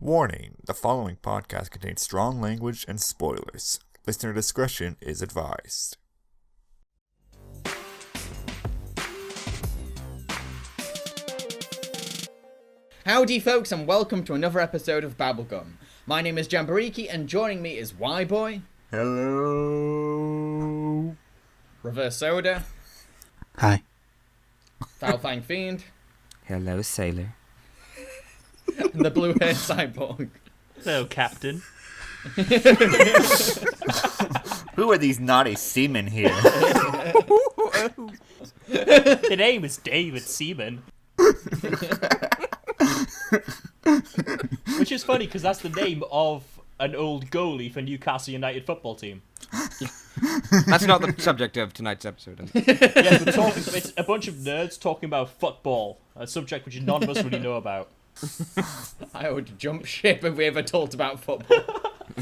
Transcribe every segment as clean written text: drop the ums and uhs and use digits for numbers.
Warning, the following podcast contains strong language and spoilers. Listener discretion is advised. Howdy folks, and welcome to another episode of Babblegum. My name is Jambareeqi, and joining me is Whyboy. Hello. ReverseSoda. Hi. FoulFangedFiend. Hello, sailor. And TheBlueHairedCyborg. Hello, Captain. Who are these naughty seamen here? The name is David Seaman. Which is funny, because that's the name of an old goalie for Newcastle United football team. That's not the subject of tonight's episode. Yes, it's a bunch of nerds talking about football, a subject which none of us really know about. I would jump ship if we ever talked about football.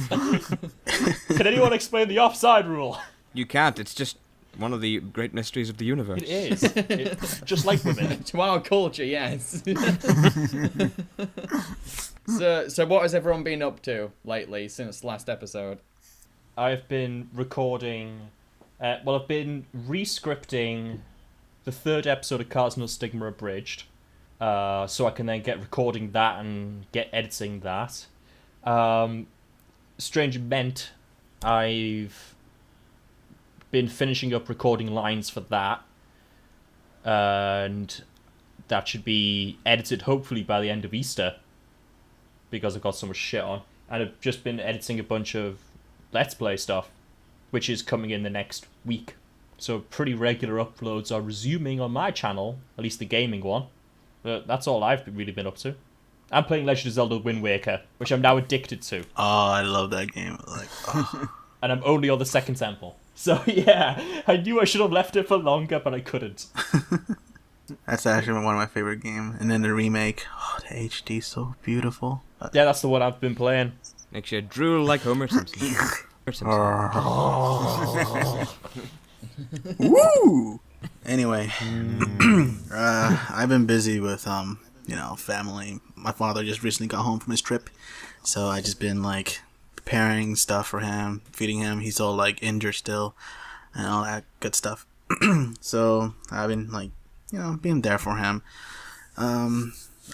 Can anyone explain the offside rule? You can't, it's just one of the great mysteries of the universe. It is. It's just like women. To our culture, yes. So what has everyone been up to lately since last episode? I've been recording... I've been re-scripting the third episode of Cars No Stigma Abridged. So I can then get recording that and get editing that. Strange meant I've been finishing up recording lines for that. And that should be edited hopefully by the end of Easter. Because I've got so much shit on. And I've just been editing a bunch of Let's Play stuff, which is coming in the next week. So pretty regular uploads are resuming on my channel, at least the gaming one. But that's all I've really been up to. I'm playing Legend of Zelda Wind Waker, which I'm now addicted to. Oh, I love that game. And I'm only on the second temple. So yeah, I knew I should have left it for longer, but I couldn't. That's actually one of my favorite games. And then the remake. Oh, the HD is so beautiful. Yeah, that's the one I've been playing. Makes you drool like Homer Simpson. Woo! Anyway, I've been busy with family. My father just recently got home from his trip, so I just been preparing stuff for him, feeding him. He's all injured still, and all that good stuff. So I've been being there for him,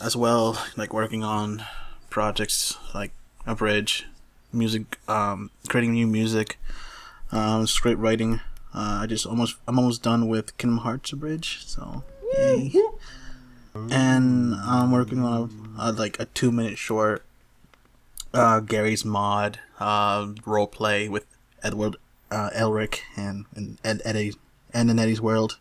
as well, working on projects like a bridge, music, creating new music, script writing. I'm almost done with Kingdom Hearts Abridged, so yay. And I'm working on a 2-minute short, Gary's Mod, role play with Edward, Elric, and Eddie, and in Eddie's World.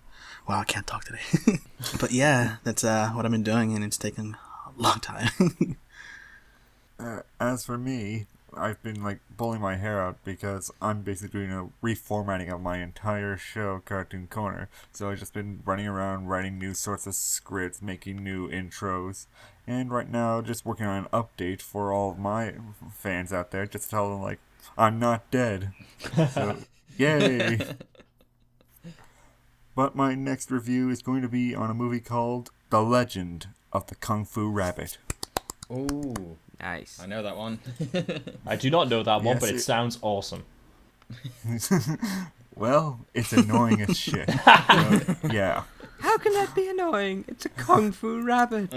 Wow, I can't talk today. But yeah, that's what I've been doing, and it's taken a long time. As for me, I've been pulling my hair out because I'm basically doing a reformatting of my entire show, Cartoon Corner. So I've just been running around writing new sorts of scripts, making new intros, and right now just working on an update for all of my fans out there, just to tell them I'm not dead. So yay! But my next review is going to be on a movie called The Legend of the Kung Fu Rabbit. Ooh. Nice. I know that one. I do not know that one, Yes, but it sounds awesome. Well, it's annoying as shit. Yeah. How can that be annoying? It's a kung fu rabbit.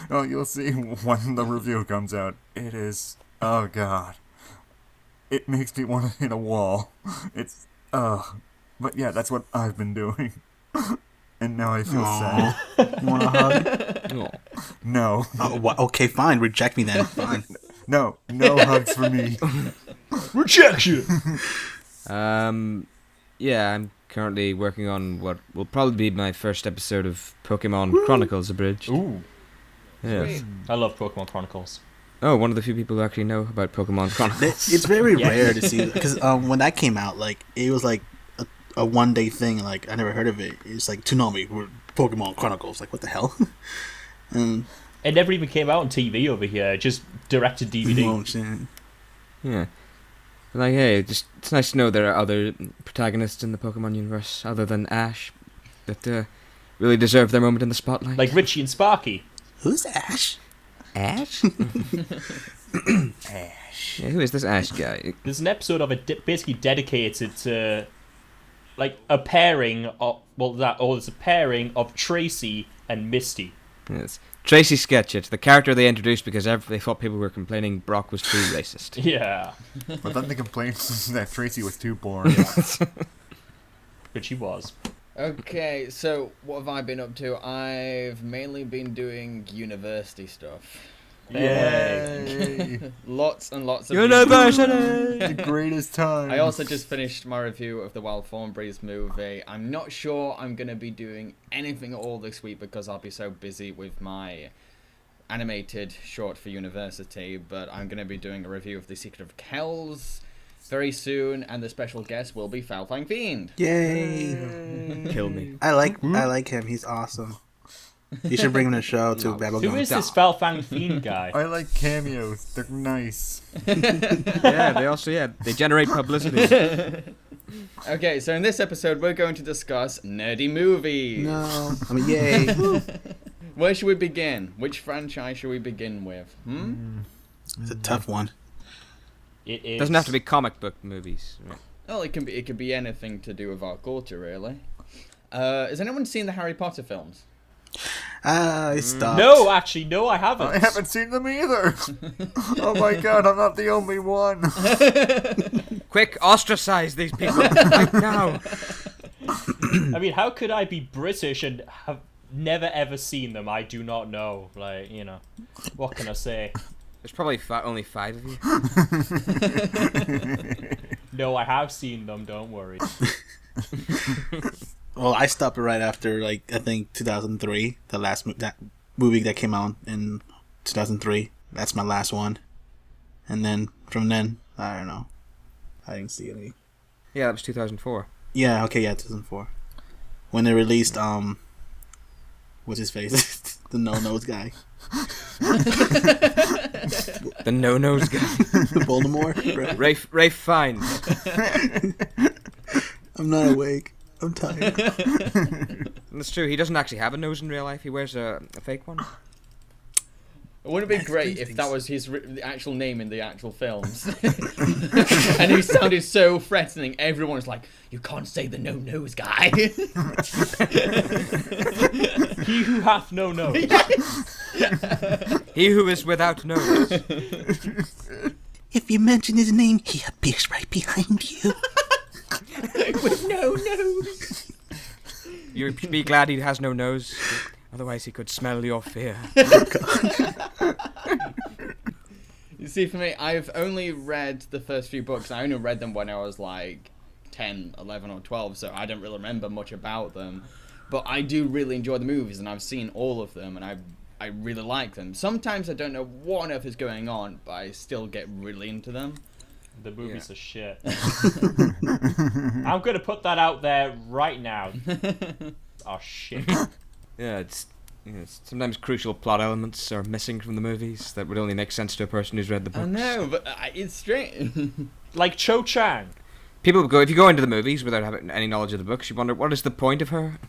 Oh, you'll see when the review comes out. It is... Oh, God. It makes me want to hit a wall. It's... But yeah, that's what I've been doing. And now I feel sad. You want a hug? Oh. No. Oh, okay, fine. Reject me then. Fine. No hugs for me. Rejection! Yeah, I'm currently working on what will probably be my first episode of Pokemon Chronicles Abridged. Ooh. Yeah. I love Pokemon Chronicles. Oh, one of the few people who actually know about Pokemon Chronicles. It's very Yes. rare to see, because when that came out, it was a one-day thing. I never heard of it. It's Toonami with Pokemon Chronicles. What the hell? It never even came out on TV over here, just direct to DVD. Oh, shit. Yeah. Hey, it's nice to know there are other protagonists in the Pokemon universe other than Ash that really deserve their moment in the spotlight. Like Richie and Sparky. Who's Ash? Ash? Ash. Yeah, who is this Ash guy? There's an episode of it basically dedicated to like a pairing of there's a pairing of Tracy and Misty. Yes. Tracy Sketchit, the character they introduced because they thought people were complaining Brock was too racist. Yeah. But then the complaint that Tracy was too boring. Which he was. Okay, so what have I been up to? I've mainly been doing university stuff. Yay! Lots and lots of University! The greatest time. I also just finished my review of the Wild Thornberrys movie. I'm not sure I'm going to be doing anything at all this week because I'll be so busy with my animated short for university, but I'm going to be doing a review of The Secret of Kells very soon, and the special guest will be FoulFangedFiend. Yay! Kill me. I like him. He's awesome. You should bring him to the show to Babblegum. Who is this FoulFangedFiend guy? I like cameos. They're nice. Yeah, they generate publicity. Okay, so in this episode, we're going to discuss nerdy movies. No. I mean, yay. Where should we begin? Which franchise should we begin with? It's a tough one. It is. Doesn't have to be comic book movies. Right? Well, it could be anything to do with our culture, really. Has anyone seen the Harry Potter films? I stopped. No, actually, no, I haven't. I haven't seen them either. Oh my god, I'm not the only one. Quick, ostracize these people right now. I mean, how could I be British and have never ever seen them? I do not know. Like, you know, what can I say? There's probably only 5 of you. No, I have seen them. Don't worry. Well, I stopped right after, like, I think 2003, the last that movie that came out in 2003. That's my last one. And then, from then, I don't know. I didn't see any. Yeah, that was 2004. Yeah, okay, yeah, 2004. When they released, what's his face? The no-nose guy. The no-nose guy. The Voldemort. Right? Rafe Fiennes. I'm not awake. I'm tired. That's true, he doesn't actually have a nose in real life, he wears a fake one. Wouldn't it be great if that was his the actual name in the actual films? And he sounded so threatening, everyone was like, you can't say the no-nose guy. He who hath no nose. He who is without nose. If you mention his name, he appears right behind you. With no nose. You be glad he has no nose, otherwise he could smell your fear. You see, for me, I've only read the first few books. I only read them when I was like 10, 11 or 12, so I don't really remember much about them. But I do really enjoy the movies, and I've seen all of them, and I really like them. Sometimes I don't know what on earth is going on, but I still get really into them. The movies are shit. I'm gonna put that out there right now. Oh shit. Yeah, it's sometimes crucial plot elements are missing from the movies that would only make sense to a person who's read the books. I know, but it's strange. Like Cho Chang. People would go, if you go into the movies without having any knowledge of the books, you wonder, what is the point of her?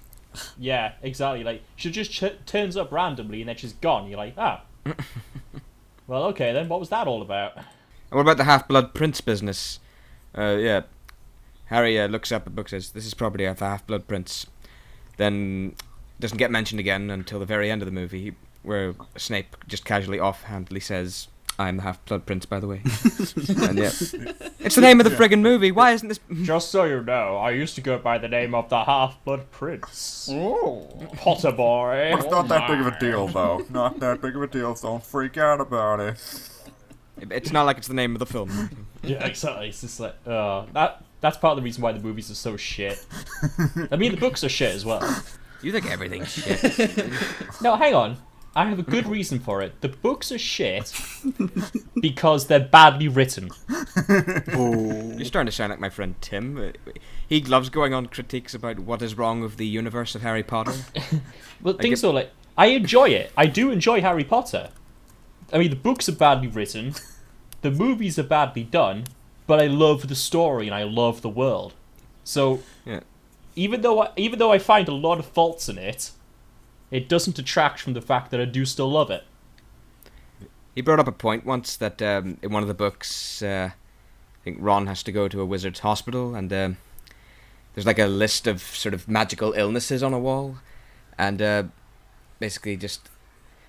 Yeah, exactly. Like, she just turns up randomly and then she's gone. You're like, ah. Well, okay then, what was that all about? And what about the Half-Blood Prince business? Yeah, Harry looks up a book, says, this is property of the Half-Blood Prince. Then doesn't get mentioned again until the very end of the movie, where Snape just casually offhandedly says, I'm the Half-Blood Prince, by the way. And yeah, it's the name of the friggin' movie. Why isn't this... Just so you know, I used to go by the name of the Half-Blood Prince. Oh. Potter boy. It's not that big of a deal, though. Not that big of a deal, so don't freak out about it. It's not like it's the name of the film. Yeah, exactly. It's just like, that's part of the reason why the movies are so shit. I mean, the books are shit as well. You think everything's shit. No, hang on. I have a good reason for it. The books are shit because they're badly written. You're starting to sound like my friend Tim. He loves going on critiques about what is wrong with the universe of Harry Potter. Well, things are like, I enjoy it. I do enjoy Harry Potter. I mean, the books are badly written, the movies are badly done, but I love the story and I love the world. So, yeah. even though I find a lot of faults in it, it doesn't detract from the fact that I do still love it. He brought up a point once that in one of the books, I think Ron has to go to a wizard's hospital, and there's like a list of sort of magical illnesses on a wall, and basically just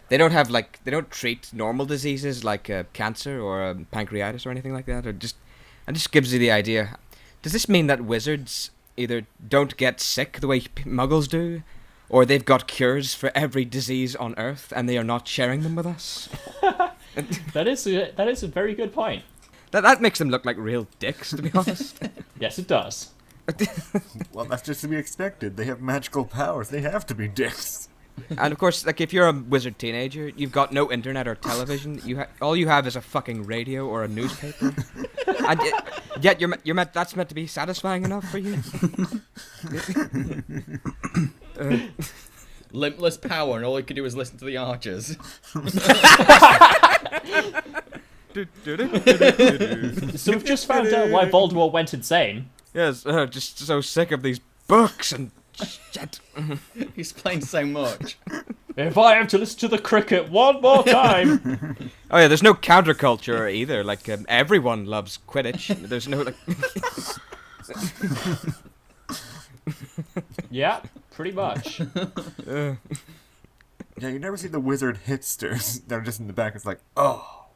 they don't treat normal diseases like cancer or pancreatitis or anything like that, and just gives you the idea. Does this mean that wizards either don't get sick the way muggles do, or they've got cures for every disease on Earth and they are not sharing them with us? That is a very good point. That makes them look like real dicks, to be honest. Yes, it does. Well, that's just to be expected. They have magical powers. They have to be dicks. And of course, like if you're a wizard teenager, you've got no internet or television. All you have is a fucking radio or a newspaper, and yet that's meant to be satisfying enough for you. Limitless power, and all you can do is listen to the Archers. So we've just found out why Voldemort went insane. Yes, just so sick of these books and shit. He explains so much. If I have to listen to the cricket one more time. Oh yeah, there's no counterculture either. Like everyone loves Quidditch. There's no like. Yeah, pretty much. Yeah, you never see the wizard hipsters. They're just in the back. It's like, oh,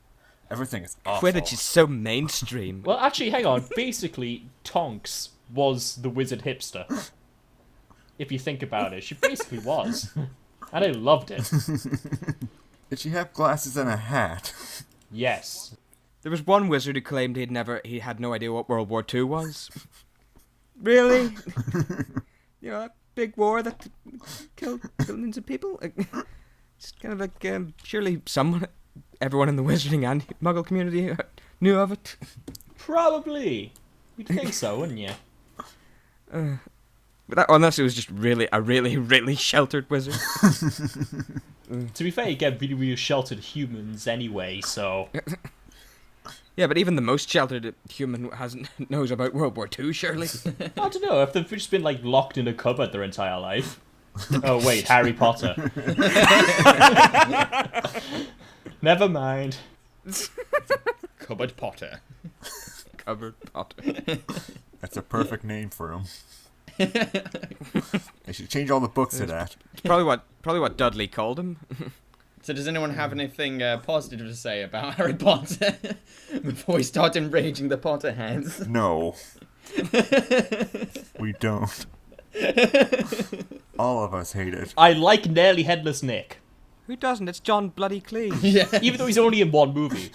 everything is awful. Quidditch is so mainstream. Well, actually, hang on. Basically, Tonks was the wizard hipster. If you think about it, she basically was. And I loved it. Did she have glasses and a hat? Yes. There was one wizard who claimed he had no idea what World War II was. Really? You know, that big war that killed billions of people? It's kind of like, surely everyone in the wizarding and muggle community knew of it. Probably. You'd think so, wouldn't you? But unless it was just a really sheltered wizard. To be fair, you get really, really sheltered humans anyway, so... Yeah, but even the most sheltered human knows about World War II, surely. I don't know, if they've just been, like, locked in a cupboard their entire life. Oh, wait, Harry Potter. Never mind. Cupboard Potter. Cupboard Potter. That's a perfect name for him. They should change all the books to that. It's probably what Dudley called him. So does anyone have anything positive to say about Harry Potter before we start enraging the Potterheads? No. We don't. All of us hate it. I like Nearly Headless Nick. Who doesn't? It's John bloody Cleese. Yeah. Even though he's only in one movie.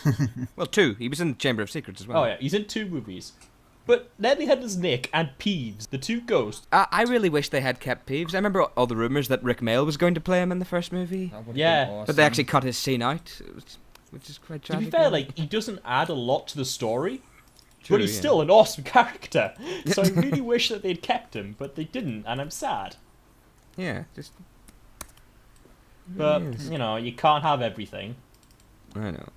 Well, 2. He was in the Chamber of Secrets as well. Oh yeah, he's in 2 movies. But Nearly Headless Nick and Peeves, the 2 ghosts. I really wish they had kept Peeves. I remember all the rumours that Rick Mayall was going to play him in the first movie. That would've Yeah. been awesome. But they actually cut his scene out, which is quite To tragic. be fair, like, he doesn't add a lot to the story. True, But he's yeah. still an awesome character. So I really wish that they'd kept him, but they didn't, and I'm sad. Yeah, just... But, Yes. you know, you can't have everything. I know.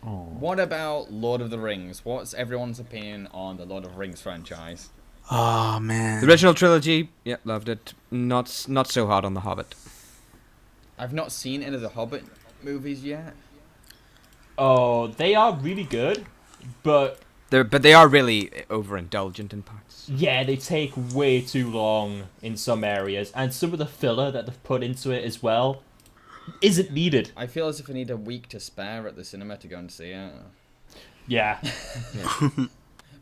Oh. What about Lord of the Rings? What's everyone's opinion on the Lord of the Rings franchise? Oh man. The original trilogy, yeah, loved it. Not so hot on The Hobbit. I've not seen any of the Hobbit movies yet. Oh, they are really good, but They are really overindulgent in parts. yeah, they take way too long in some areas, and some of the filler that they've put into it as well isn't needed. I feel as if I need a week to spare at the cinema to go and see it. Yeah.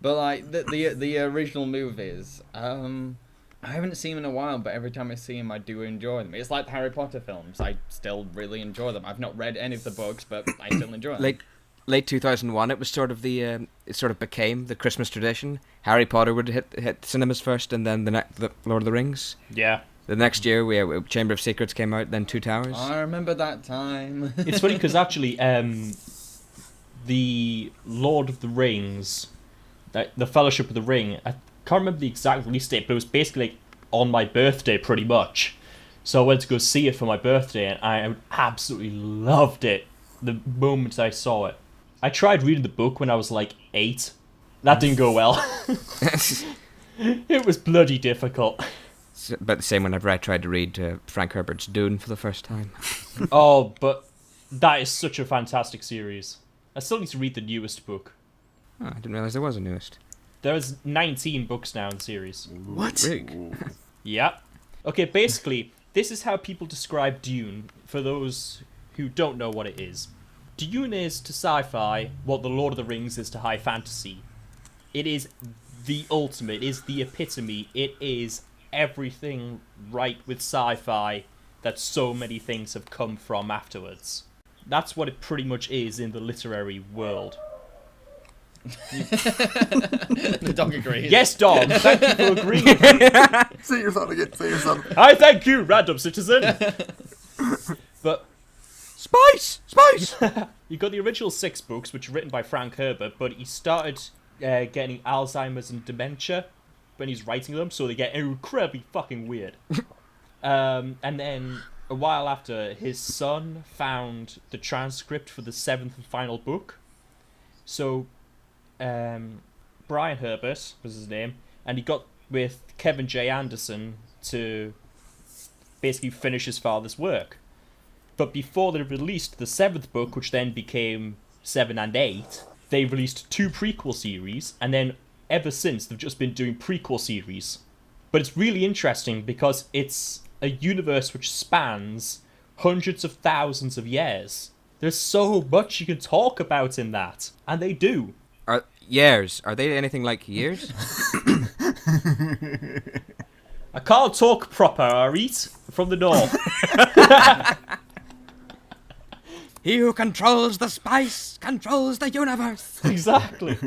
But like the original movies, I haven't seen them in a while, but every time I see them, I do enjoy them. It's like the Harry Potter films. I still really enjoy them. I've not read any of the books, but I still enjoy them. Late 2001, it was sort of it sort of became the Christmas tradition. Harry Potter would hit cinemas first, and then the Lord of the Rings. Yeah. The next year, Chamber of Secrets came out, then Two Towers. I remember that time. It's funny because actually, the Lord of the Rings, the Fellowship of the Ring, I can't remember the exact release date, but it was basically like on my birthday pretty much. So I went to go see it for my birthday, and I absolutely loved it the moment I saw it. I tried reading the book when I was like 8. That didn't go well. It was bloody difficult. It's about the same whenever I tried to read Frank Herbert's Dune for the first time. Oh, but That is such a fantastic series. I still need to read the newest book. Oh, I didn't realize there was a newest. There's 19 books now in the series. What? Yeah. Okay, basically, this is how people describe Dune, for those who don't know what it is. Dune is to sci-fi what The Lord of the Rings is to high fantasy. It is the ultimate, it is the epitome, it is everything right with sci-fi that so many things have come from afterwards. That's what it pretty much is in the literary world. The dog agrees. Yes, Dom, thank you for agreeing. Say your thought again. Say your thought. I thank you, random citizen. But Spice! you got the original 6 books, which were written by Frank Herbert, but he started getting Alzheimer's and dementia when he's writing them, so they get incredibly fucking weird. And then a while after, his son found the transcript for the 7th and final book. So Brian Herbert was his name, and he got with Kevin J. Anderson to basically finish his father's work. But before they released the 7th book, which then became 7 and 8, they released 2 prequel series, and then ever since they've just been doing prequel series. But it's really interesting because it's a universe which spans hundreds of thousands of years. There's so much you can talk about in that, and they do. Are years? Are they anything like years? I can't talk proper, Arit, from the north. He who controls the spice controls the universe. Exactly.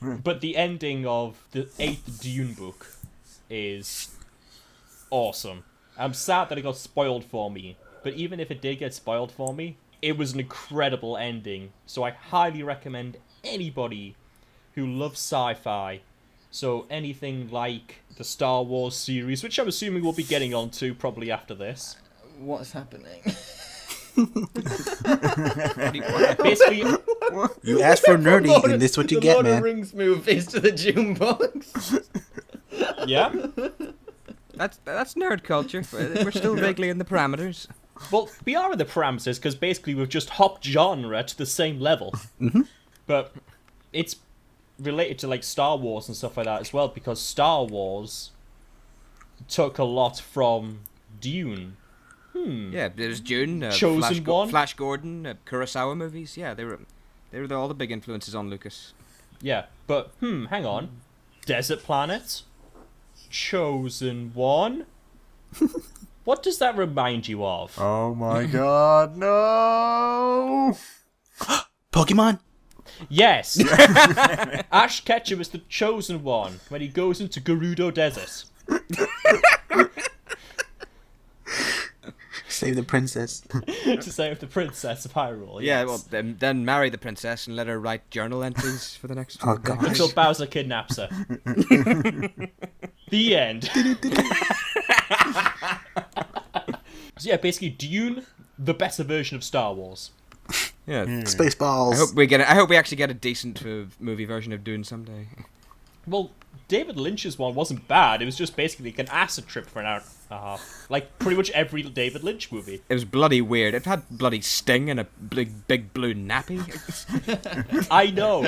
But the ending of the 8th Dune book is awesome. I'm sad that it got spoiled for me, but even if it did get spoiled for me, it was an incredible ending. So I highly recommend anybody who loves sci-fi, so anything like the Star Wars series, which I'm assuming we'll be getting onto probably after this. What's happening? Basically, You asked for nerdy, and this is what you get, Lord of man. the Rings movies to the Dune books. yeah. That's nerd culture. We're still vaguely in the parameters. Well, we are in the parameters because basically we've just hopped genre to the same level. But it's related to like Star Wars and stuff like that as well, because Star Wars took a lot from Dune. Yeah, there's Dune, Chosen One. Flash Gordon, Kurosawa movies. Yeah, they were all the big influences on Lucas. Yeah, but hang on. Desert Planet? Chosen One? What does that remind you of? Oh my god, no! Pokemon? Yes! Ash Ketchum is the Chosen One when he goes into Gerudo Desert. Save the princess. To save the Princess of Hyrule. Yeah, yes. well, then marry the princess and let her write journal entries for the next. Oh, gosh. Until Bowser kidnaps her. The end. So yeah, basically Dune, the better version of Star Wars. Yeah. Spaceballs. I hope we actually get a decent movie version of Dune someday. Well, David Lynch's one wasn't bad. It was just basically like an acid trip for an hour and a half. Like pretty much every David Lynch movie. It was bloody weird. It had bloody Sting and a big blue nappy. I know.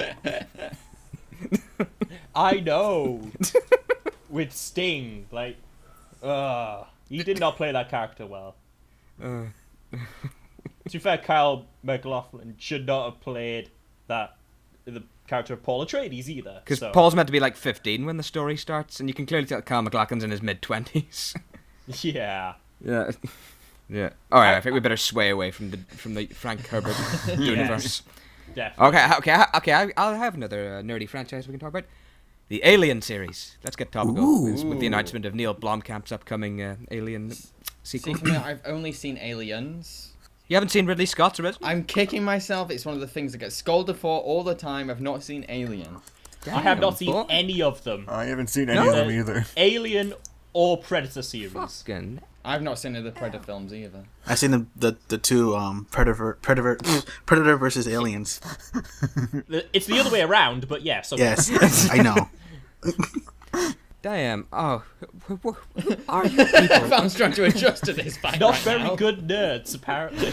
I know. With Sting, like, he did not play that character well. To be fair, Kyle MacLachlan should not have played the character of Paul Atreides either. Because so. Paul's meant to be like 15 when the story starts, and you can clearly tell Kyle MacLachlan's in his mid-20s. Yeah. Yeah. Yeah. All right. I think we better sway away from the Frank Herbert universe. Definitely. Okay. I'll have another nerdy franchise we can talk about. The Alien series. Let's get topical with the announcement of Neil Blomkamp's upcoming Alien sequel. See, for me, I've only seen Aliens. You haven't seen Ridley Scott's original? I'm kicking myself. It's one of the things I get scolded for all the time. I've not seen Alien. I have not seen any of them. I haven't seen any of them either. Alien or Predator series. Fucking. I've not seen any of the Predator films either. I've seen the two Predator versus Aliens. It's the other way around, but yes. Okay. Yes, I know. Damn. Oh, who are you people? Found's trying to adjust to this fact Not right very now. good nerds, apparently.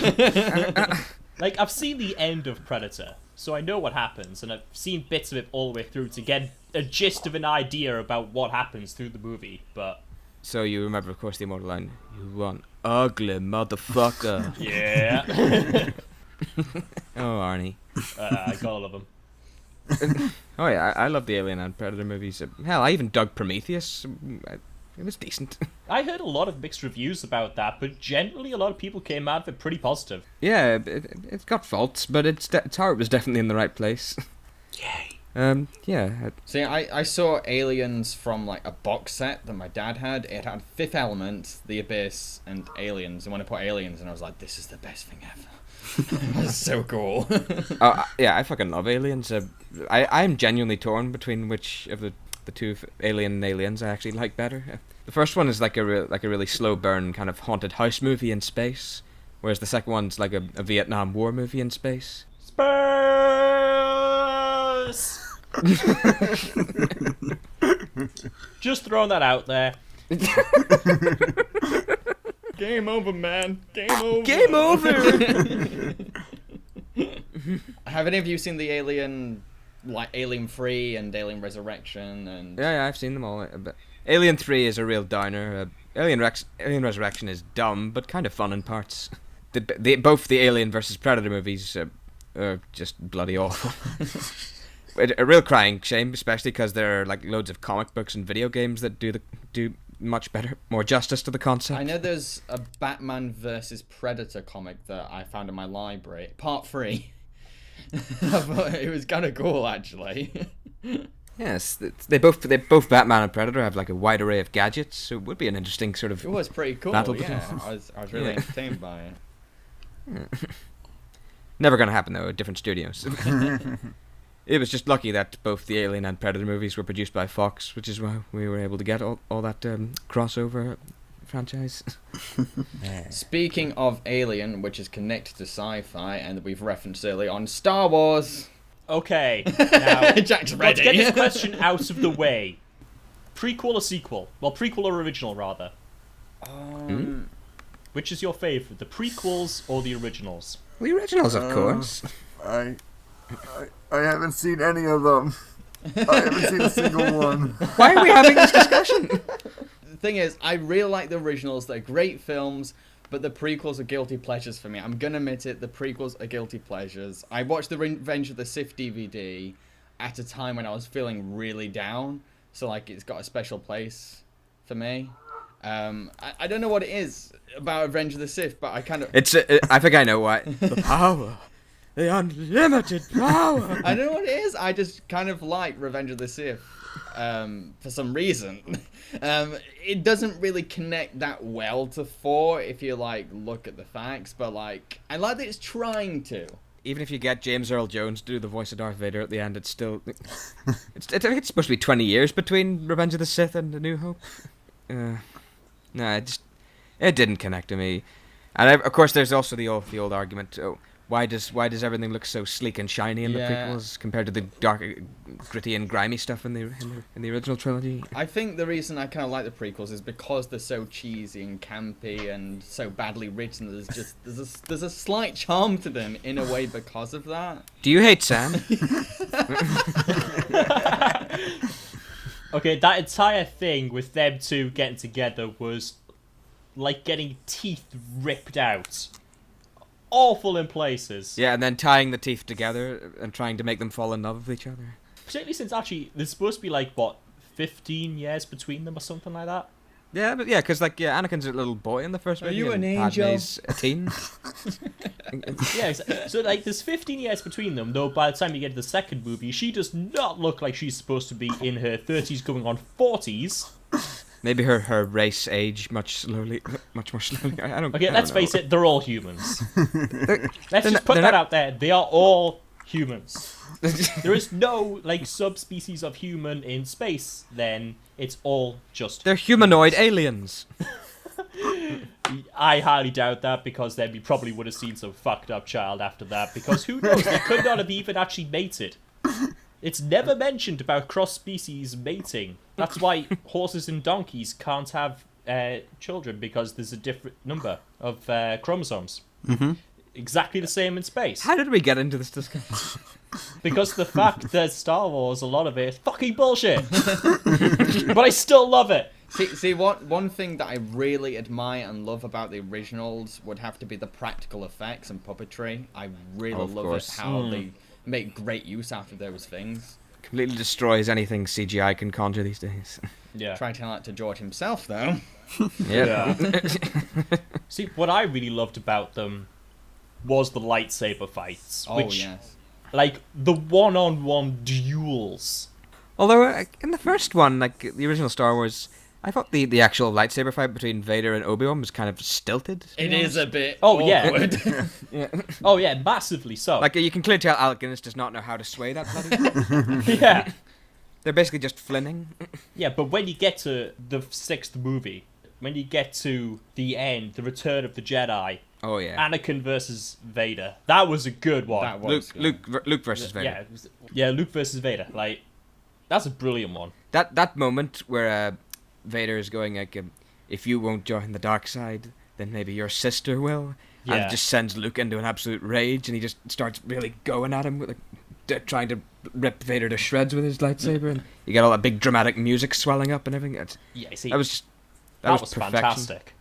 Like, I've seen the end of Predator, so I know what happens, and I've seen bits of it all the way through to get a gist of an idea about what happens through the movie, but... So you remember, of course, the immortal line, "You one ugly motherfucker." Yeah. Oh, Arnie. I gotta love him. Oh yeah, I love the Alien and Predator movies. Hell, I even dug Prometheus. It was decent. I heard a lot of mixed reviews about that, but generally a lot of people came out of it pretty positive. Yeah, it's got faults, but its heart was definitely in the right place. Yay. Yeah. See, I saw Aliens from like a box set that my dad had. It had Fifth Element, The Abyss, and Aliens. And when I put Aliens, and I was like, this is the best thing ever. That's so cool. Yeah, I fucking love Aliens. I'm genuinely torn between which of the two Aliens I actually like better. The first one is like a really slow burn kind of haunted house movie in space, whereas the second one's like a Vietnam War movie in space. Spurs! Just throwing that out there. Game over, man. Game over. Game over. Have any of you seen the Alien, like Alien 3 and Alien Resurrection? And Yeah, I've seen them all. But Alien 3 is a real downer. Alien Resurrection is dumb, but kind of fun in parts. Both the Alien versus Predator movies are just bloody awful. A real crying shame, especially because there are like loads of comic books and video games that do much better, more justice to the concept. I know there's a Batman versus Predator comic that I found in my library, part 3. I thought it was kind of cool, actually. Yes, they both Batman and Predator have like a wide array of gadgets, so it would be an interesting sort of. It was pretty cool. battle Yeah, between- I was really entertained by it. Never gonna happen though. Different studios. It was just lucky that both the Alien and Predator movies were produced by Fox, which is why we were able to get all that crossover franchise. Speaking of Alien, which is connected to sci-fi, and that we've referenced earlier on Star Wars. Okay, now, Jack's let's ready. get this question out of the way. Prequel or sequel? Well, prequel or original, rather. Which is your favourite, the prequels or the originals? The originals, of course. I haven't seen any of them. I haven't seen a single one. Why are we having this discussion? The thing is, I really like the originals. They're great films, but the prequels are guilty pleasures for me. I'm gonna admit it. The prequels are guilty pleasures. I watched the Revenge of the Sith DVD at a time when I was feeling really down, so like it's got a special place for me. I don't know what it is about Revenge of the Sith, but I kind of... I think I know why. The power. The unlimited power. I don't know what it is. I just kind of like Revenge of the Sith for some reason. It doesn't really connect that well to 4 if you like look at the facts, but like I like that it's trying to. Even if you get James Earl Jones to do the voice of Darth Vader at the end, it's still... I think it's supposed to be 20 years between Revenge of the Sith and A New Hope. No, it didn't connect to me. And of course, there's also the old argument. Oh, why does everything look so sleek and shiny in the prequels compared to the dark, gritty and grimy stuff in the original trilogy? I think the reason I kind of like the prequels is because they're so cheesy and campy and so badly written. There's a slight charm to them in a way because of that. Do you hate Sam? Okay, that entire thing with them two getting together was like getting teeth ripped out. Awful in places. Yeah, and then tying the teeth together and trying to make them fall in love with each other. Particularly since actually there's supposed to be like, what, 15 years between them or something like that? Yeah, but because Anakin's a little boy in the first movie. you and an angel? Padme's a teen. Yeah, so like there's 15 years between them, though by the time you get to the second movie, she does not look like she's supposed to be in her 30s going on 40s. Maybe her race age much more slowly. I don't. Okay, let's face it, they're all humans. Let's just put they're that not- out there. They are all humans. There is no like subspecies of human in space. Then it's all just. They're humanoid aliens. I highly doubt that, because then we probably would have seen some fucked up child after that. Because who knows? They could not have even actually mated. It's never mentioned about cross-species mating. That's why horses and donkeys can't have children, because there's a different number of chromosomes. Mm-hmm. Exactly the same in space. How did we get into this discussion? Because the fact that Star Wars, a lot of it is fucking bullshit. But I still love it. See, one thing that I really admire and love about the originals would have to be the practical effects and puppetry. I really Of love course. it how they make great use out of those things. Completely destroys anything CGI can conjure these days. Yeah. Try telling that to George himself, though. Yeah. See, what I really loved about them was the lightsaber fights. Oh, which, yes. like, the one-on-one duels. Although, in the first one, like, the original Star Wars, I thought the actual lightsaber fight between Vader and Obi-Wan was kind of stilted. to be It is honest. a bit Oh, yeah. awkward. Yeah. Oh, yeah, massively so. Like, you can clearly tell Alec Guinness does not know how to sway that bloody... yeah. They're basically just flinning. Yeah, but when you get to the sixth movie, when you get to the end, the Return of the Jedi, Oh, yeah. Anakin versus Vader, that was a good one. That was Luke versus Vader. Yeah, Luke versus Vader. Like, that's a brilliant one. That moment where Vader is going like, if you won't join the dark side, then maybe your sister will. Yeah. And just sends Luke into an absolute rage, and he just starts really going at him with trying to rip Vader to shreds with his lightsaber, and you get all that big dramatic music swelling up and everything. Yeah, see, That was perfection. fantastic.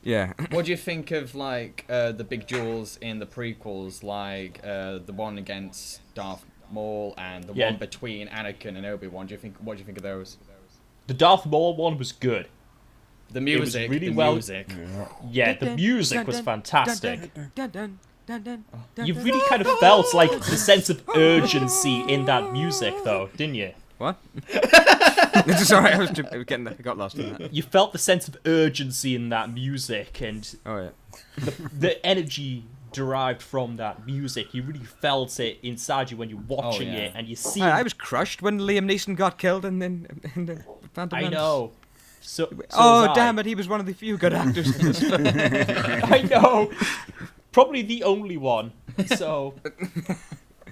Yeah. What do you think of like the big duels in the prequels, like the one against Darth Maul and the one between Anakin and Obi-Wan? What do you think of those? The Darth Maul one was good. The music, really the well- music. Yeah, the music was fantastic. Dun. You really kind of felt like the sense of urgency in that music, though, didn't you? What? Sorry, I got lost in that. You felt the sense of urgency in that music, and Oh yeah. the energy derived from that music. You really felt it inside you when you're watching yeah. it, and you see. I was crushed when Liam Neeson got killed in the Phantom I Menace. know. So Oh was I. damn it! He was one of the few good actors in this film. I know. Probably the only one. So,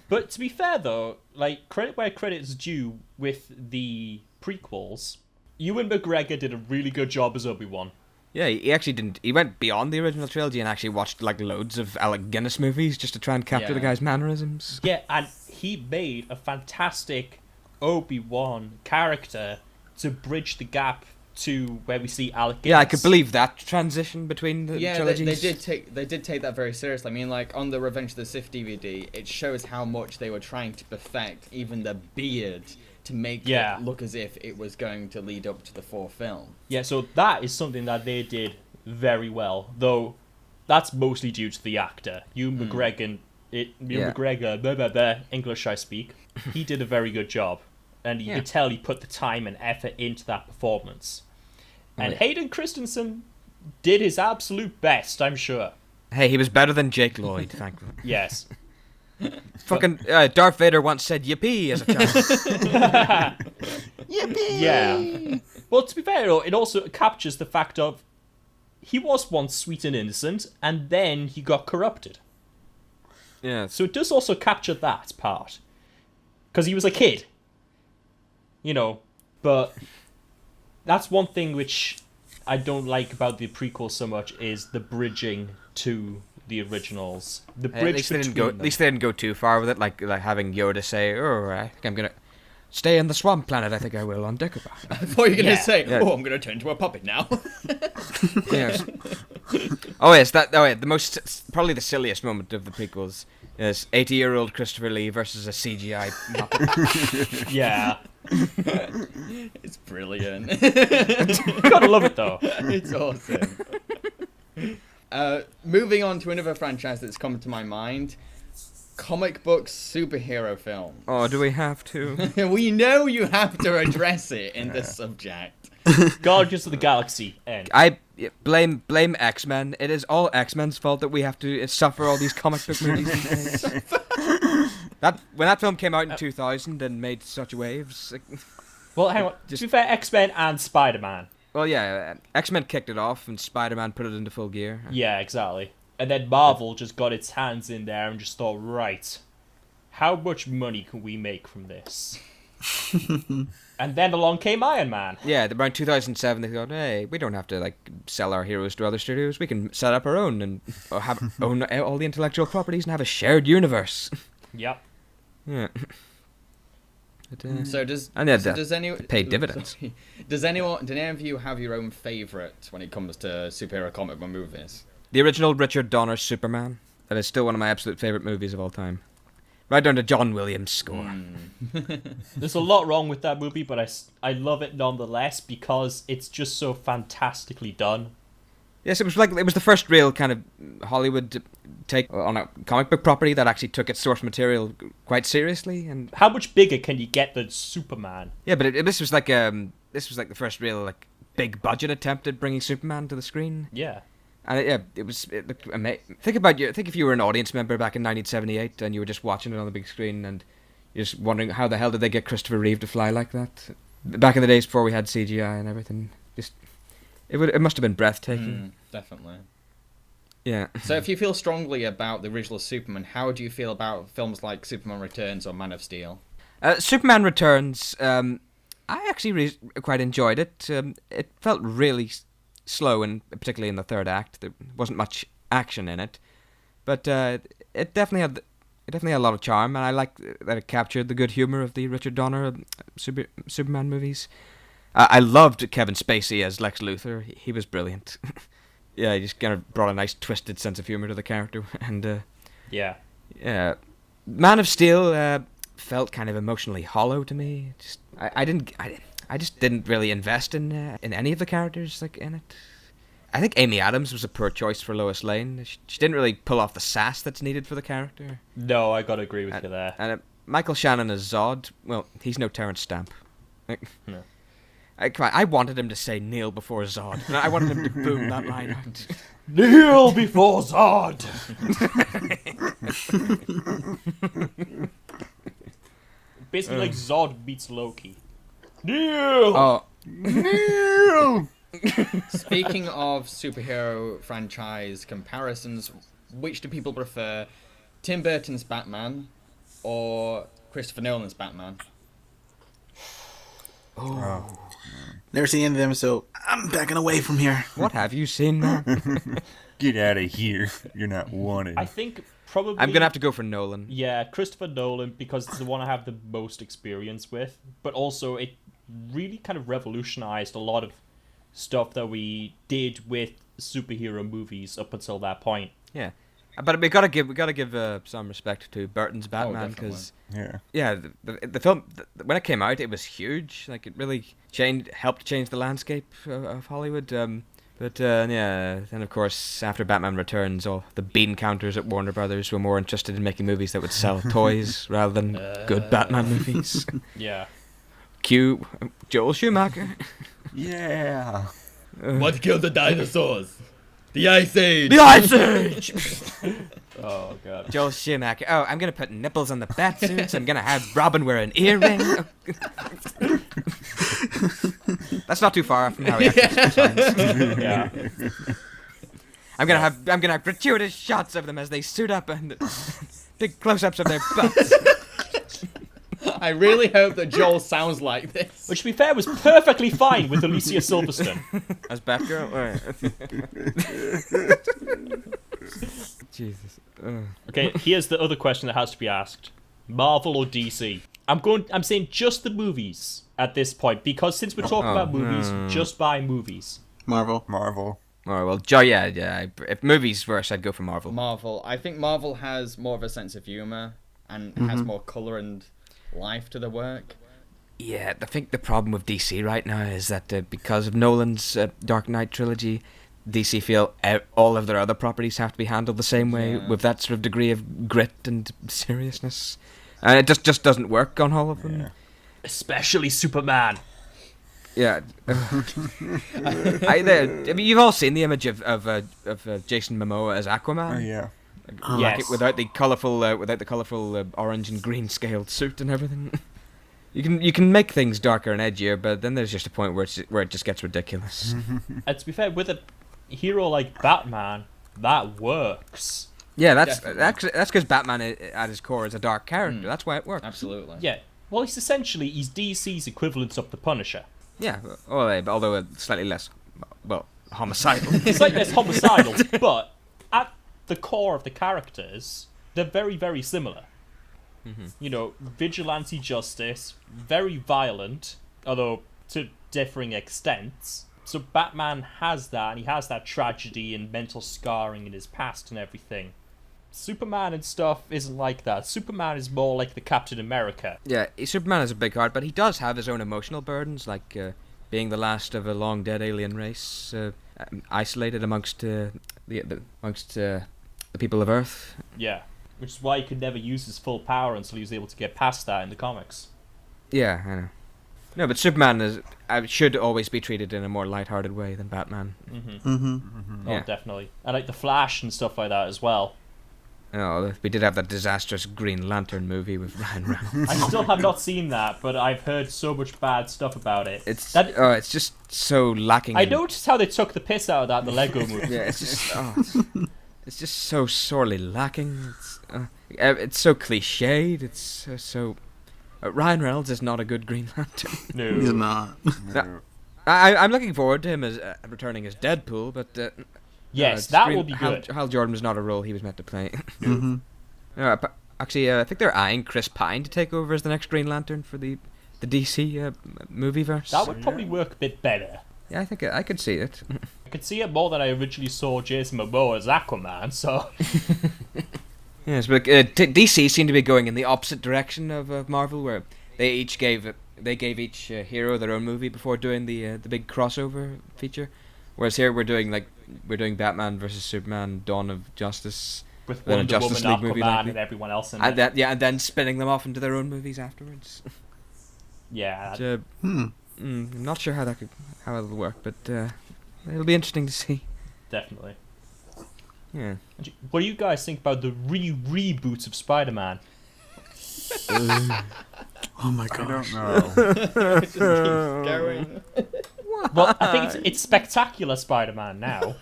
but to be fair though, like credit where credit is due with the prequels, Ewan McGregor did a really good job as Obi-Wan. Yeah, he actually didn't. He went beyond the original trilogy and actually watched like loads of Alec Guinness movies just to try and capture the Yeah. guy's mannerisms. Yeah, and he made a fantastic Obi-Wan character to bridge the gap to where we see Alec Guinness. Yeah, I could believe that transition between the Yeah, trilogies. they did take that very seriously. I mean, like on the Revenge of the Sith DVD, it shows how much they were trying to perfect even the beard to make Yeah. it look as if it was going to lead up to the fourth film. Yeah, so that is something that they did very well, though that's mostly due to the actor. Ewan McGregor, blah, blah, blah, English I speak, he did a very good job. And you could tell he put the time and effort into that performance. And Hayden Christensen did his absolute best, I'm sure. Hey, he was better than Jake Lloyd, thankfully. Yes. Fucking Darth Vader once said "yippee" as a child. Yeah. Well, to be fair, though, it also captures the fact of he was once sweet and innocent, and then he got corrupted. Yeah. So it does also capture that part. Because he was a kid. You know, but that's one thing which I don't like about the prequel so much is the bridging to the originals. The bridge At least they between didn't go. them. At least they didn't go too far with it, like having Yoda say, "Oh, I think I'm gonna stay in the swamp planet. I think I will on Dagobah." I thought you were going to Yeah. say, Yeah. "Oh, I'm going to turn into a puppet now." Yes. Oh yes, the most probably the silliest moment of the prequels is 80-year-old Christopher Lee versus a CGI Muppet. Yeah. It's brilliant. Gotta love it, though. It's awesome. Moving on to another franchise that's come to my mind. Comic book superhero film. Oh, do we have to? We know you have to address it in this subject. Guardians of the Galaxy, end. I blame X-Men. It is all X-Men's fault that we have to suffer all these comic book movies these days. When that film came out in 2000 and made such waves. Well, hang on. To be fair, X-Men and Spider-Man. Well, yeah, X-Men kicked it off and Spider-Man put it into full gear. Yeah, exactly. And then Marvel just got its hands in there and just thought, right, how much money can we make from this? And then along came Iron Man. Yeah, around 2007, they thought, hey, we don't have to like sell our heroes to other studios. We can set up our own and own all the intellectual properties and have a shared universe. Yep. Yeah. But, So does anyone paid dividends? Did any of you have your own favourite when it comes to superhero comic book movies? The original Richard Donner Superman. That is still one of my absolute favourite movies of all time. Right down to John Williams' score. There's a lot wrong with that movie, but I love it nonetheless because it's just so fantastically done. Yes, it was the first real kind of Hollywood take on a comic book property that actually took its source material quite seriously. And how much bigger can you get than Superman? Yeah, but this was like the first real like big budget attempt at bringing Superman to the screen. Yeah. And it looked amazing. Think if you were an audience member back in 1978 and you were just watching it on the big screen and you're just wondering how the hell did they get Christopher Reeve to fly like that? Back in the days before we had CGI and everything, it must have been breathtaking. Definitely. Yeah. So if you feel strongly about the original Superman, how do you feel about films like Superman Returns or Man of Steel? Superman Returns, I actually quite enjoyed it. It felt really slow, and particularly in the third act, there wasn't much action in it, but it definitely had a lot of charm, and I liked that it captured the good humor of the Richard Donner Superman movies. I loved Kevin Spacey as Lex Luthor; he was brilliant. Yeah, he just kind of brought a nice twisted sense of humor to the character, and yeah, Man of Steel felt kind of emotionally hollow to me. I just didn't really invest in any of the characters like in it. I think Amy Adams was a poor choice for Lois Lane. She didn't really pull off the sass that's needed for the character. No, I gotta agree with you there. And Michael Shannon as Zod, well, he's no Terrence Stamp. No. I wanted him to say Neil before Zod. I wanted him to boom that line out. Kneel before Zod! Basically like Zod meets Loki. Kneel! Oh. Neil! Speaking of superhero franchise comparisons, which do people prefer? Tim Burton's Batman or Christopher Nolan's Batman? Oh. Never seen any of them, so I'm backing away from here. What have you seen, man? Get out of here. You're not wanted. I think probably... I'm going to have to go for Nolan. Yeah, Christopher Nolan, because it's the one I have the most experience with, but also it really kind of revolutionized a lot of stuff that we did with superhero movies up until that point. Yeah. But we gotta give some respect to Burton's Batman because the film when it came out it was huge. Like it really helped change the landscape of Hollywood. But then of course after Batman Returns, all the bean counters at Warner Brothers were more interested in making movies that would sell toys rather than good Batman movies. Yeah. Cue Joel Schumacher. Yeah. What killed the dinosaurs? The Ice Age! The Ice Age! Oh, God. Joel Schumacher. Oh, I'm going to put nipples on the batsuits. I'm going to have Robin wear an earring. That's not too far from how he actually shines. Yeah. I'm going to have gratuitous shots of them as they suit up and big close-ups of their butts. I really hope that Joel sounds like this. Which, to be fair, was perfectly fine with Alicia Silverstone. As Batgirl? Jesus. Okay, here's the other question that has to be asked. Marvel or DC? I'm saying just the movies at this point, because since we're talking about movies, just buy movies. Marvel. Marvel. Oh, well, yeah. If movies first, I'd go for Marvel. Marvel. I think Marvel has more of a sense of humour and has more colour and life to the work. Yeah, I think the problem with DC right now is that because of Nolan's Dark Knight trilogy, DC feel all of their other properties have to be handled the same way with that sort of degree of grit and seriousness. And it just doesn't work on all of them. Yeah. Especially Superman. Yeah. I mean, you've all seen the image of Jason Momoa as Aquaman. Oh, yeah. Yes. Without the colourful orange and green scaled suit and everything. You can make things darker and edgier, but then there's just a point where it just gets ridiculous. And to be fair, with a hero like Batman, that works. Yeah, that's Definitely. that's because Batman at his core is a dark character. That's why it works. Absolutely. Yeah. Well, he's DC's equivalent of the Punisher. Yeah, although slightly less, well, homicidal. It's like less homicidal, but at the core of the characters, they're very, very similar. You know, vigilante justice, very violent, although to differing extents. So Batman has that, and he has that tragedy and mental scarring in his past and everything. Superman and stuff isn't like that. Superman is more like the Captain America. Yeah, Superman has a big heart, but he does have his own emotional burdens, like being the last of a long dead alien race, isolated amongst the people of Earth. Yeah. Which is why he could never use his full power until he was able to get past that in the comics. Yeah, I know. No, but Superman should always be treated in a more lighthearted way than Batman. Oh, Yeah. definitely. And like the Flash and stuff like that as well. Oh, we did have that disastrous Green Lantern movie with Ryan Reynolds. I still have not seen that, but I've heard so much bad stuff about it. It's just so lacking. I noticed how they took the piss out of that in the Lego movie. Yeah, it's just it's just so sorely lacking. It's so cliched. It's so. Ryan Reynolds is not a good Green Lantern. No. He's not. No. I'm looking forward to him as returning as Deadpool, but Yes, that will be Hal, good. Hal Jordan was not a role he was meant to play. Mm-hmm. No, actually, I think they're eyeing Chris Pine to take over as the next Green Lantern for the DC movieverse. That would probably work a bit better. Yeah, I think I could see it. I could see it more than I originally saw Jason Momoa as Aquaman, so... Yes, but DC seem to be going in the opposite direction of Marvel, where they gave each hero their own movie before doing the big crossover feature. Whereas here we're doing Batman versus Superman, Dawn of Justice, With then a Wonder Justice Woman, League movie Aquaman, likely. and everyone else in and it. then spinning them off into their own movies afterwards. Yeah. So, I'm not sure how it'll work, but it'll be interesting to see. Definitely. Yeah. What do you guys think about the reboots of Spider-Man? Oh my I gosh. don't know. It just keeps going. Well, I think it's Spectacular Spider-Man now.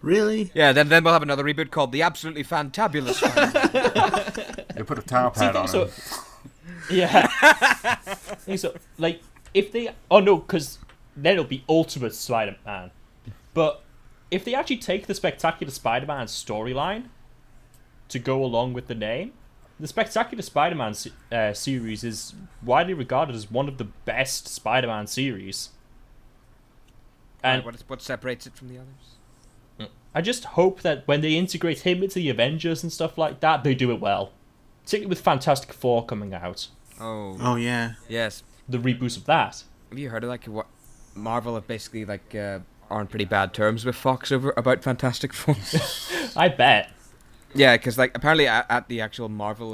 Really? Yeah. Then we'll have another reboot called The Absolutely Fantabulous Spider-Man. They put a top See, hat on so, him. yeah. So, like, if they... Oh, no, because then it'll be Ultimate Spider-Man. But if they actually take the Spectacular Spider-Man storyline to go along with the name, the Spectacular Spider-Man series is widely regarded as one of the best Spider-Man series. And What separates it from the others? I just hope that when they integrate him into the Avengers and stuff like that, they do it well. Particularly with Fantastic Four coming out. Oh yeah. Yes. The reboots of that. Have you heard of what Marvel have basically are on pretty bad terms with Fox about Fantastic Four? I bet. Yeah, because apparently at the actual Marvel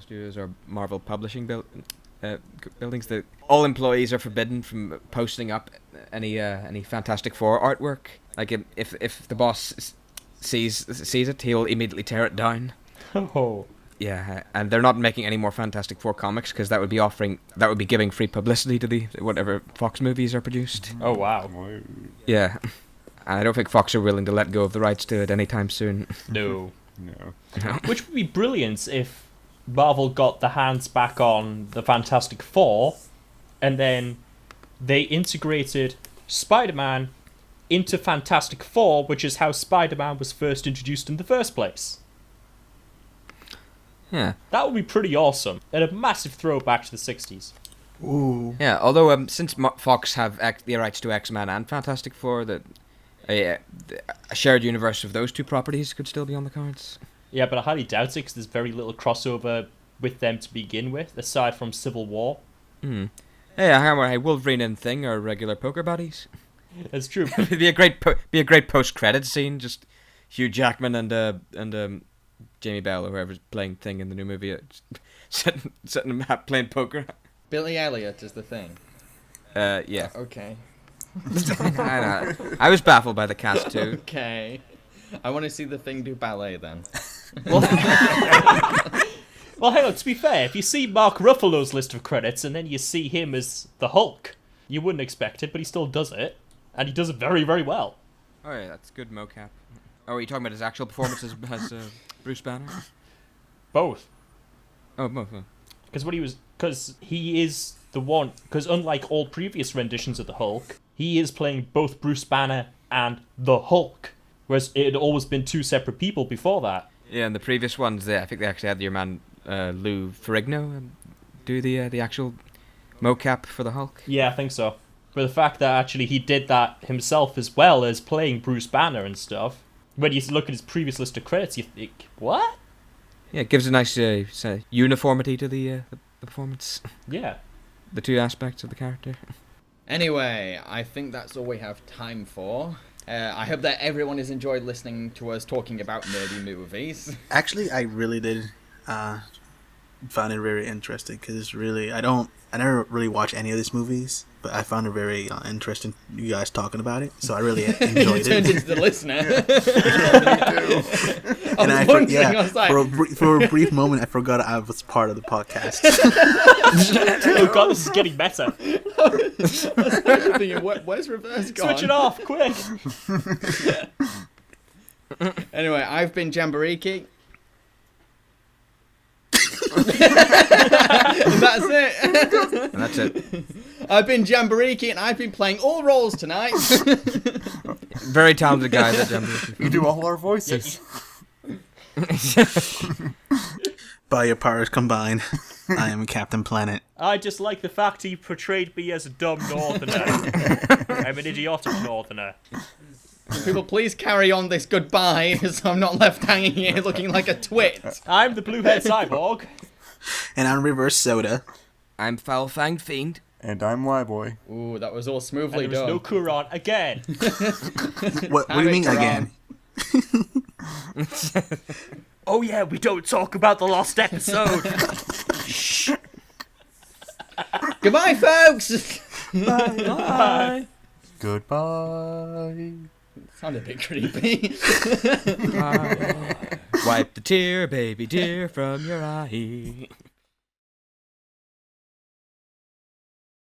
Studios or Marvel Publishing buildings, all employees are forbidden from posting up any Fantastic Four artwork. Like if the boss sees it, he'll immediately tear it down. Oh. Yeah, and they're not making any more Fantastic Four comics because that would be giving free publicity to the whatever Fox movies are produced. Oh, wow. Yeah, and I don't think Fox are willing to let go of the rights to it anytime soon. No. No. Which would be brilliant if Marvel got the hands back on the Fantastic Four and then they integrated Spider-Man into Fantastic Four, which is how Spider-Man was first introduced in the first place. Yeah. That would be pretty awesome, and a massive throwback to the 60s. Ooh. Yeah, although since Fox have the rights to X-Men and Fantastic Four, a shared universe of those two properties could still be on the cards. Yeah, but I highly doubt it, because there's very little crossover with them to begin with, aside from Civil War. Hey, Wolverine and Thing are regular poker buddies. That's true. It'd be a great post-credit scene, just Hugh Jackman and Jamie Bell or whoever's playing Thing in the new movie, sitting playing poker. Billy Elliot is the Thing. Yeah. Okay. I was baffled by the cast too. Okay. I want to see the Thing do ballet then. Well, hang on, to be fair, if you see Mark Ruffalo's list of credits and then you see him as the Hulk, you wouldn't expect it, but he still does it. And he does it very, very well. Oh yeah, that's good mocap. Oh, are you talking about his actual performance as Bruce Banner? Both. Oh, both. Because he is the one. Because unlike all previous renditions of the Hulk, he is playing both Bruce Banner and the Hulk, whereas it had always been two separate people before that. Yeah, and the previous ones, I think they actually had your man Lou Ferrigno do the actual mocap for the Hulk. Yeah, I think so. But the fact that actually he did that himself as well as playing Bruce Banner and stuff, when you look at his previous list of credits, you think, what? Yeah, it gives a nice uniformity to the performance. Yeah. The two aspects of the character. Anyway, I think that's all we have time for. I hope that everyone has enjoyed listening to us talking about nerdy movies. Actually, I really did find it very interesting because really, I never really watch any of these movies, but I found it very interesting. You guys talking about it, so I really enjoyed You turned into the listener. For a brief moment, I forgot I was part of the podcast. Oh god, this is getting better. Where's Reverse gone? Switch it off, quick! Anyway, I've been Jambareeqi. And that's it. And that's it. I've been Jambareeqi, and I've been playing all roles tonight. Very talented guy, that Jambareeqi. You do all our voices. By your powers combined, I am Captain Planet. I just like the fact he portrayed me as a dumb northerner. I'm an idiotic northerner. People, please carry on this goodbye, so I'm not left hanging here looking like a twit. I'm the blue-haired cyborg. And I'm ReverseSoda. I'm FoulFangedFiend. And I'm Whyboy. Ooh, that was all smoothly And there was done. no Kuron again. What do you mean Quran. again? Oh yeah, we don't talk about the lost episode. Goodbye, folks! Bye. Goodbye. Sounded a bit creepy. Wipe the tear, baby dear, from your eye.